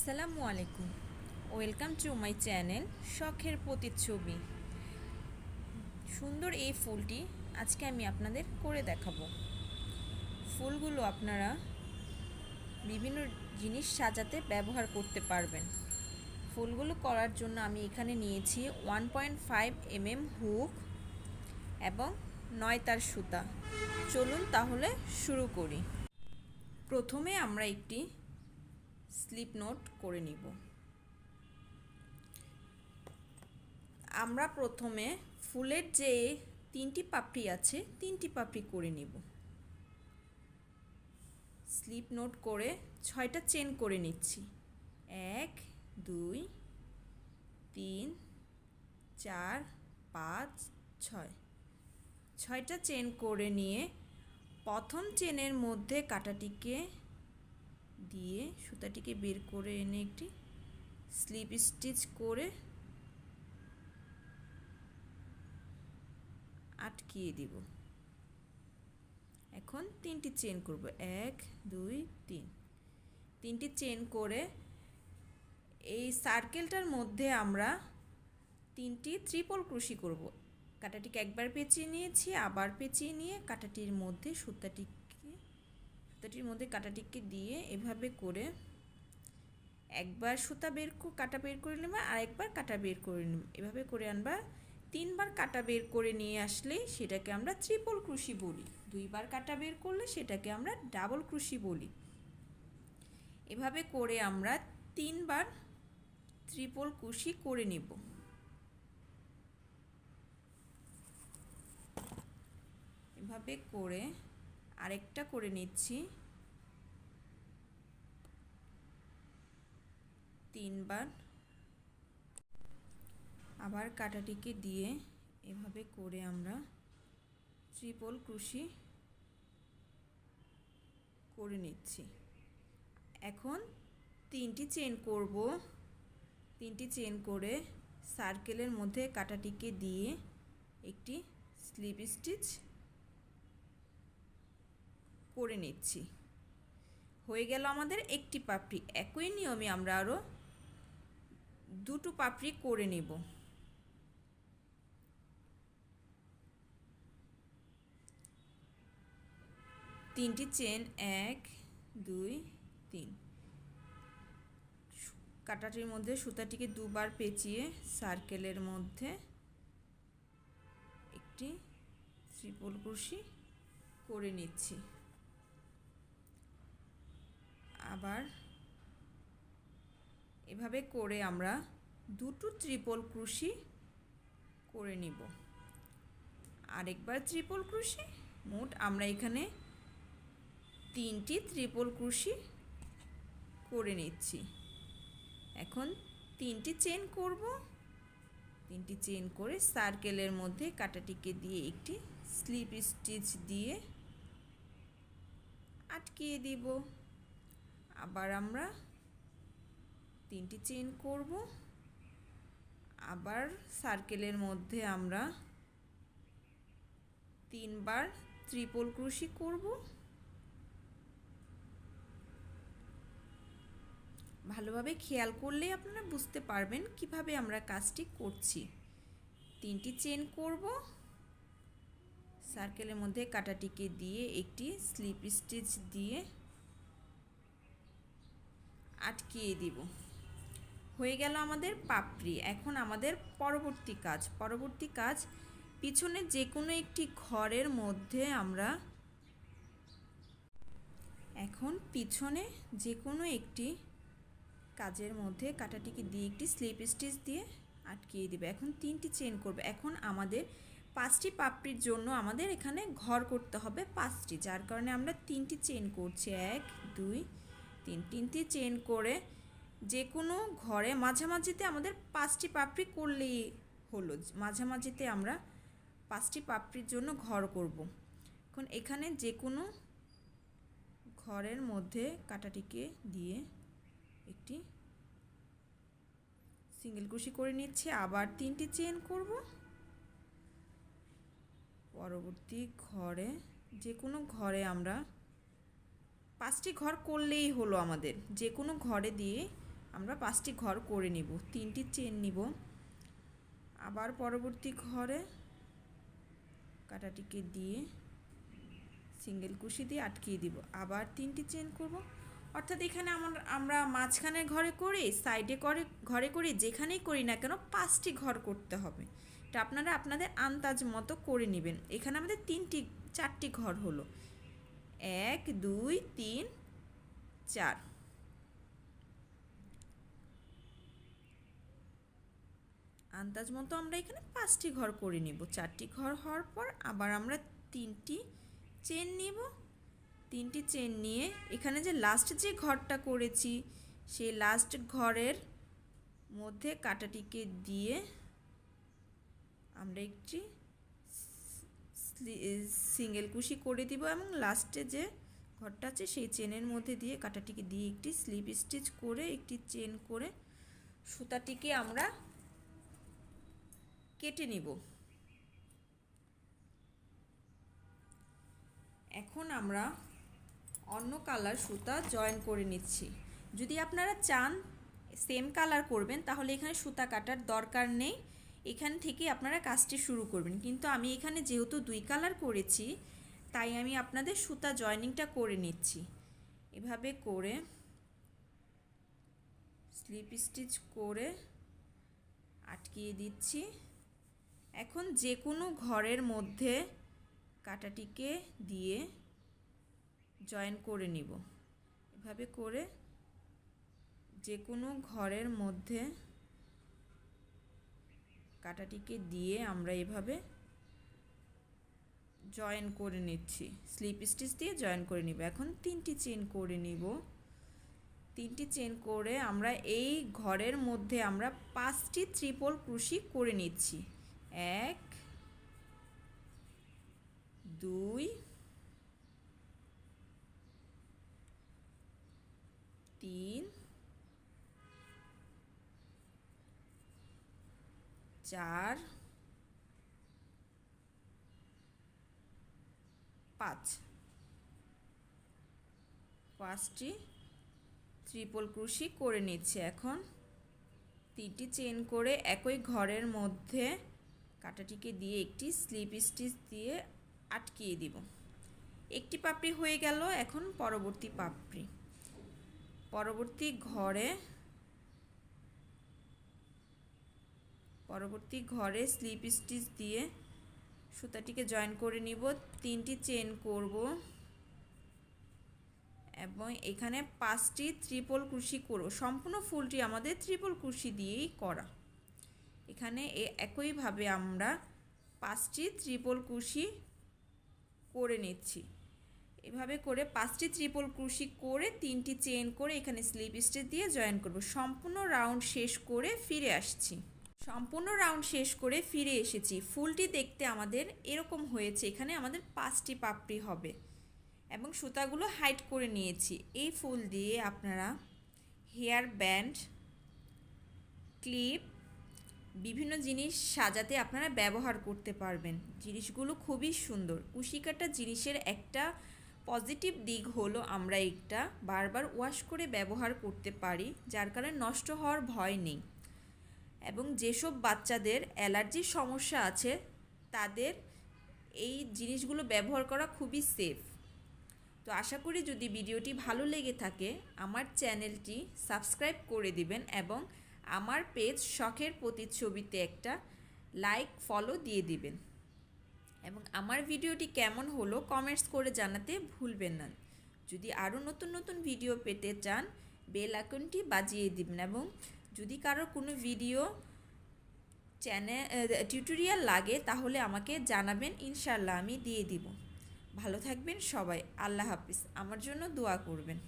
আসসালামু আলাইকুম। Welcome to my channel শখের প্রতিচ্ছবি। সুন্দর এই ফুলটি আজকে আমি আপনাদের করে দেখাবো। ফুলগুলো আপনারা বিভিন্ন জিনিস সাজাতে ব্যবহার করতে পারবেন। ফুলগুলো করার জন্য আমি এখানে নিয়েছি 1.5 mm হুক এবং 9 তার সুতা। চলুন তাহলে শুরু করি। প্রথমে আমরা একটি স্লিপ নোট করে নিব। আমরা প্রথমে ফুলের যে 3টি পাপড়ি আছে 3টি পাপড়ি করে নিব। স্লিপ নোট করে 6টা চেন করে নিচ্ছি। 1 2 3 4 5 6। 6টা চেন করে নিয়ে প্রথম চেনের মধ্যে কাঁটাটিকে দিয়ে সুতাটিকে বের করে এনে একটি স্লিপ স্টিচ করে আটকিয়ে দিব। এখন 3টি চেন করব। 1 2 3। 3টি চেন করে এই সার্কেলটার মধ্যে আমরা 3টি ট্রিপল ক্রোশি করব। কাঁটাটিকে একবার পেঁচিয়ে নিয়েছি, আবার পেঁচিয়ে নিয়ে কাঁটাটির মধ্যে সুতাটির মধ্যে কাঁটাটিকে দিয়ে এভাবে করে একবার কাঁটা বের করে নেব, আর একবার কাঁটা বের করে নেব। এভাবে করে আনবা 3বার কাঁটা বের করে নিয়ে আসলে সেটাকে আমরা ট্রিপল ক্রোশি বলি। 2বার কাঁটা বের করলে সেটাকে আমরা ডাবল ক্রোশি বলি। এভাবে করে আমরা 3বার ট্রিপল ক্রোশি করে নেব। এভাবে করে আরেকটা করে নিচ্ছি। 3বার আবার কাঁটাটিকে দিয়ে এভাবে করে আমরা ট্রিপল ক্রোশি করে নিচ্ছি। এখন 3টি চেন করব। 3টি চেন করে সার্কেলের মধ্যে কাঁটাটিকে দিয়ে একটি স্লিপ স্টিচ করে নিচ্ছি। হয়ে গেল আমাদের একটি পাপড়ি। একই নিয়মে আমরা আরও 2টো পাপড়ি করে নেব। 3টি চেন 1 2 3। কাঁটাটির মধ্যে সুতাটিকে 2বার পেঁচিয়ে সার্কেলের মধ্যে একটি ট্রিপল ক্রোশি করে নিচ্ছি। আবার এভাবে করে আমরা 2টো ট্রিপল ক্রোশি করে নিব। আরেকবার ট্রিপল ক্রোশি। মোট আমরা এখানে 3টি ট্রিপল ক্রোশি করে নিচ্ছি। এখন 3টি চেন করব। 3টি চেন করে সার্কেলের মধ্যে কাঁটাটিকে দিয়ে একটি স্লিপ স্টিচ দিয়ে আটকিয়ে দিব। আবার আমরা 3টি চেন করব। আবার সার্কেলের মধ্যে আমরা 3বার ট্রিপল ক্রোশি করব। ভালোভাবে খেয়াল করলে আপনারা বুঝতে পারবেন কিভাবে আমরা কাজটি করছি। 3টি চেন করব। সার্কেলের মধ্যে কাঁটাটিকে দিয়ে একটি স্লিপ স্টিচ দিয়ে আটকিয়ে দিব। হয়ে গেল আমাদের পাপড়ি। এখন আমাদের পরবর্তী কাজ পিছনে যে কোনো একটি ঘরের মধ্যে আমরা কাজের মধ্যে কাঁটাটিকে দিয়ে একটি স্লিপ স্টিচ দিয়ে আটকিয়ে দেবে। এখন 3টি চেন করবে। এখন আমাদের 5টি পাপড়ির জন্য আমাদের এখানে ঘর করতে হবে 5টি, যার কারণে আমরা 3টি চেন করছি। 1 2 3। 3টি চেন করে যে কোনো ঘরে মাঝামাঝিতে আমাদের 5টি পাপড়ি করলেই হলো। মাঝামাঝিতে আমরা 5টি পাপড়ির জন্য ঘর করব। এখন এখানে যে কোনো ঘরের মধ্যে কাঁটাটিকে দিয়ে একটি সিঙ্গেল ক্রোশি করে নিচ্ছি। আবার 3টি চেন করব। পরবর্তী ঘরে যে কোনো ঘরে আমরা 5টি ঘর করলেই হলো। আমাদের যে কোনো ঘরে দিয়ে আমরা 5টি ঘর করে নিব। 3টি চেন নিব, আবার পরবর্তী ঘরে কাঁটাটিকে দিয়ে সিঙ্গেল কুশি দিয়ে আটকিয়ে দিব, আবার 3টি চেন করব। অর্থাৎ এখানে আমরা মাঝখানের ঘরে করি, সাইডে ঘরে করি, যেখানেই করি না কেন 5টি ঘর করতে হবে। এটা আপনারা আপনাদের আন্দাজ মতো করে নেবেন। এখানে আমাদের 4টি ঘর হলো, 1 2 3 4। আন্দাজ মতো আমরা এখানে 5টি ঘর করে নিব। 4টি ঘর হওয়ার পর আবার আমরা 3টি চেন নিব। 3টি চেন নিয়ে এখানে যে লাস্ট যে ঘরটা করেছি সেই লাস্ট ঘরের মধ্যে কাঁটাটিকে দিয়ে আমরা একটি সিঙ্গেল কুশি করে দিব এবং লাস্টে যে ঘরটা আছে সেই চেনের মধ্যে দিয়ে কাঁটাটিকে দিয়ে একটি স্লিপ স্টিচ করে একটি চেন করে সুতাটিকে আমরা কেটে নিব। এখন আমরা অন্য কালার সুতা জয়েন করে নিচ্ছি। যদি আপনারা চান সেম কালার করবেন তাহলে এখানে সুতা কাটার দরকার নেই, এখান থেকে আপনারা কাজটি শুরু করবেন। কিন্তু আমি এখানে যেহেতু 2 কালার করেছি তাই আমি আপনাদের সুতা জয়েনিংটা করে নিচ্ছি। এভাবে করে স্লিপ স্টিচ করে আটকিয়ে দিচ্ছি। এখন যে কোনো ঘরের মধ্যে কাঁটাটিকে দিয়ে জয়েন করে নিব। এভাবে করে যে কোনো ঘরের মধ্যে কাঁটাটিকে দিয়ে আমরা এভাবে জয়েন করে নিচ্ছি, স্লিপ স্টিচ দিয়ে জয়েন করে নিব। এখন 3টি চেন করে নিব। 3টি চেন করে আমরা এই ঘরের মধ্যে আমরা 5টি ট্রিপল ক্রোশি করে নিচ্ছি। 1 2 3 4 5। 5টি ট্রিপল ক্রোশি করে নিচ্ছে। এখন 3টি চেন করে একই ঘরের মধ্যে কাঁটাটিকে দিয়ে একটি স্লিপ স্টিচ দিয়ে আটকিয়ে দিব। একটি পাপড়ি হয়ে গেল। এখন পরবর্তী পাপড়ি, পরবর্তী ঘরে স্লিপ স্টিচ দিয়ে সুতাটিকে জয়েন করে নিব। 3টি চেন করব এবং এখানে 5টি ট্রিপল ক্রোশি করব। সম্পূর্ণ ফুলটি আমাদের ট্রিপল ক্রোশি দিয়েই করা। এখানে একইভাবে আমরা 5টি ট্রিপল ক্রোশি করে নিচ্ছি। এভাবে করে 5টি ট্রিপল ক্রোশি করে 3টি চেন করে এখানে স্লিপ স্টিচ দিয়ে জয়েন করব। সম্পূর্ণ রাউন্ড শেষ করে ফিরে আসছি। সম্পূর্ণ রাউন্ড শেষ করে ফিরে এসেছি। ফুলটি দেখতে আমাদের এরকম হয়েছে। এখানে আমাদের 5টি পাপড়ি হবে এবং সুতাগুলো হাইড করে নিয়েছি। এই ফুল দিয়ে আপনারা হেয়ার ব্যান্ড, ক্লিপ, বিভিন্ন জিনিস সাজাতে আপনারা ব্যবহার করতে পারবেন। জিনিসগুলো খুবই সুন্দর। কুশি কাটা জিনিসের একটা পজিটিভ দিক হলো আমরা একটা বারবার ওয়াশ করে ব্যবহার করতে পারি, যার কারণে নষ্ট হওয়ার ভয় নেই। এবং যেসব বাচ্চাদের অ্যালার্জির সমস্যা আছে তাদের এই জিনিসগুলো ব্যবহার করা খুবই সেফ। তো আশা করি যদি ভিডিওটি ভালো লেগে থাকে আমার চ্যানেলটি সাবস্ক্রাইব করে দিবেন এবং আমার পেজ শখের প্রতিচ্ছবিতে একটা লাইক ফলো দিয়ে দিবেন এবং আমার ভিডিওটি কেমন হলো কমেন্টস করে জানাতে ভুলবেন না। যদি আরও নতুন নতুন ভিডিও পেতে চান বেল আইকনটি বাজিয়ে দিবেন এবং যদি কারোর কোনো ভিডিও টিউটোরিয়াল লাগে তাহলে আমাকে জানাবেন, ইনশাআল্লাহ আমি দিয়ে দিব। ভালো থাকবেন সবাই। আল্লাহ হাফিজ। আমার জন্য দোয়া করবেন।